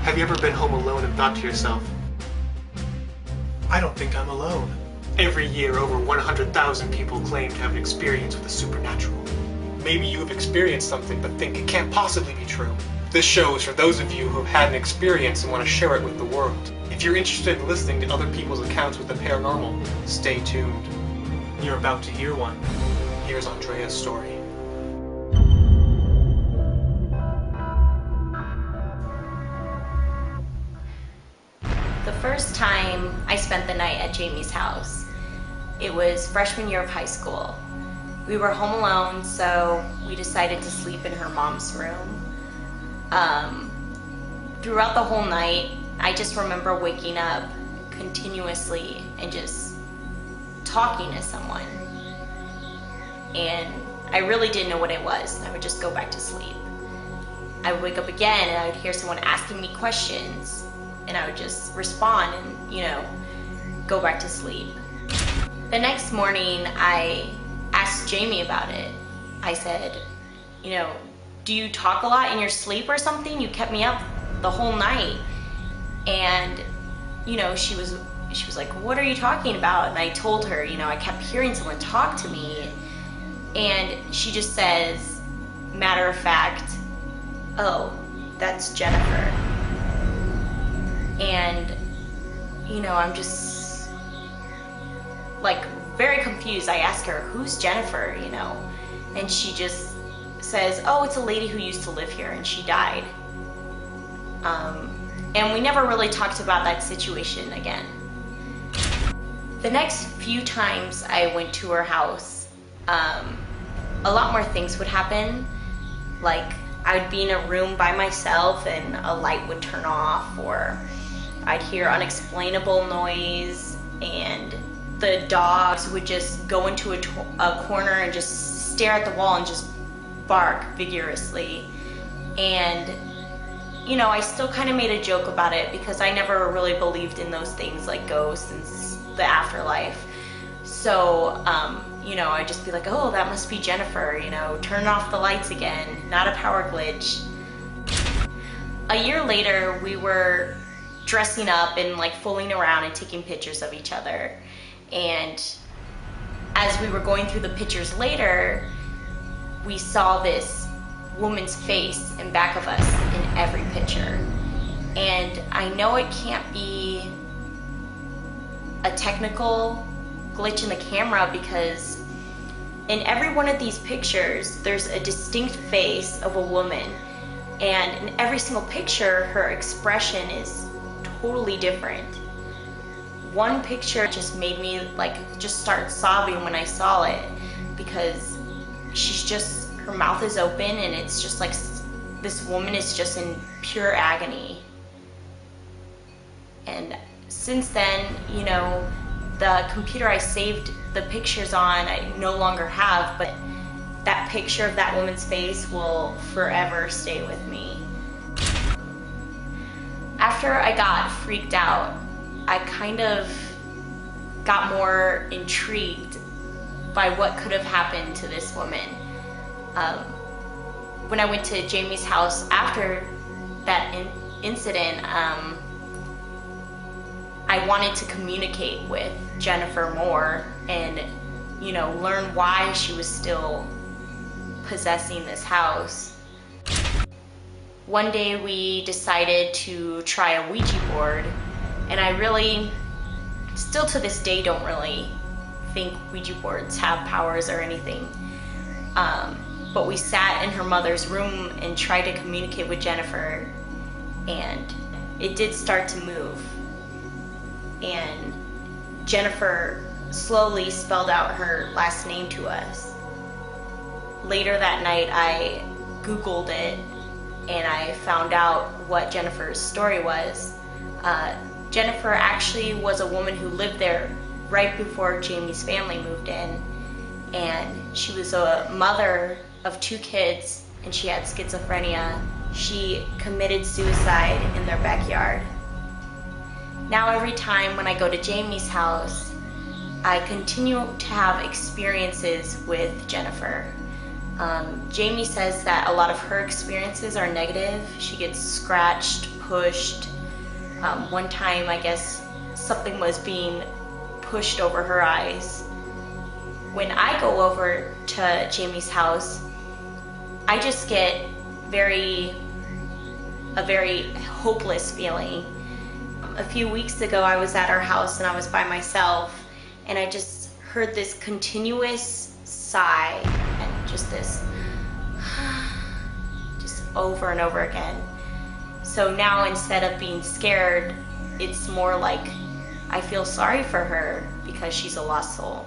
Have you ever been home alone and thought to yourself, I don't think I'm alone. every year over 100,000 people claim to have an experience with the supernatural. Maybe you have experienced something but think it can't possibly be true. This show is for those of you who have had an experience and want to share it with the world. If you're interested in listening to other people's accounts with the paranormal, stay tuned. You're about to hear one. Here's Drea's story. The first time I spent the night at Jamie's house, it was freshman year of high school. We were home alone, so we decided to sleep in her mom's room. Throughout the whole night, I just remember waking up continuously and just talking to someone. And I really didn't know what it was, and I would just go back to sleep. I would wake up again and I would hear someone asking me questions, and I would just respond and, go back to sleep. The next morning, I asked Jamie about it. I said, do you talk a lot in your sleep or something? You kept me up the whole night. And, she was like, what are you talking about? And I told her, I kept hearing someone talk to me. And she just says, matter of fact, oh, that's Jennifer. And, I'm just like very confused. I ask her, who's Jennifer, and she just says, oh, it's a lady who used to live here and she died. And we never really talked about that situation again. The next few times I went to her house, a lot more things would happen. Like I would be in a room by myself and a light would turn off, or I'd hear unexplainable noise, and the dogs would just go into a corner and just stare at the wall and just bark vigorously. And I still kind of made a joke about it because I never really believed in those things like ghosts and the afterlife. So I'd just be like, oh, that must be Jennifer, turn off the lights again, not a power glitch. A year later, we were dressing up and like fooling around and taking pictures of each other. And as we were going through the pictures later, we saw this woman's face in back of us in every picture. And I know it can't be a technical glitch in the camera because in every one of these pictures, there's a distinct face of a woman. And in every single picture, her expression is totally different. One picture just made me just start sobbing when I saw it because her mouth is open and it's just like this woman is just in pure agony. And since then, the computer I saved the pictures on, I no longer have, but that picture of that woman's face will forever stay with me. After I got freaked out, I kind of got more intrigued by what could have happened to this woman. When I went to Jamie's house after that incident, I wanted to communicate with Jennifer more and, learn why she was still possessing this house. One day we decided to try a Ouija board, and I really, still to this day, don't really think Ouija boards have powers or anything. But we sat in her mother's room and tried to communicate with Jennifer, and it did start to move. And Jennifer slowly spelled out her last name to us. Later that night, I Googled it and I found out what Jennifer's story was. Jennifer actually was a woman who lived there right before Jamie's family moved in, and she was a mother of 2 kids and she had schizophrenia. She committed suicide in their backyard. Now every time when I go to Jamie's house, I continue to have experiences with Jennifer. Jamie says that a lot of her experiences are negative. She gets scratched, pushed. One time, I guess, something was being pushed over her eyes. When I go over to Jamie's house, I just get a very hopeless feeling. A few weeks ago, I was at our house and I was by myself, and I just heard this continuous sigh and just this, just over and over again. So now, instead of being scared, it's more like I feel sorry for her because she's a lost soul.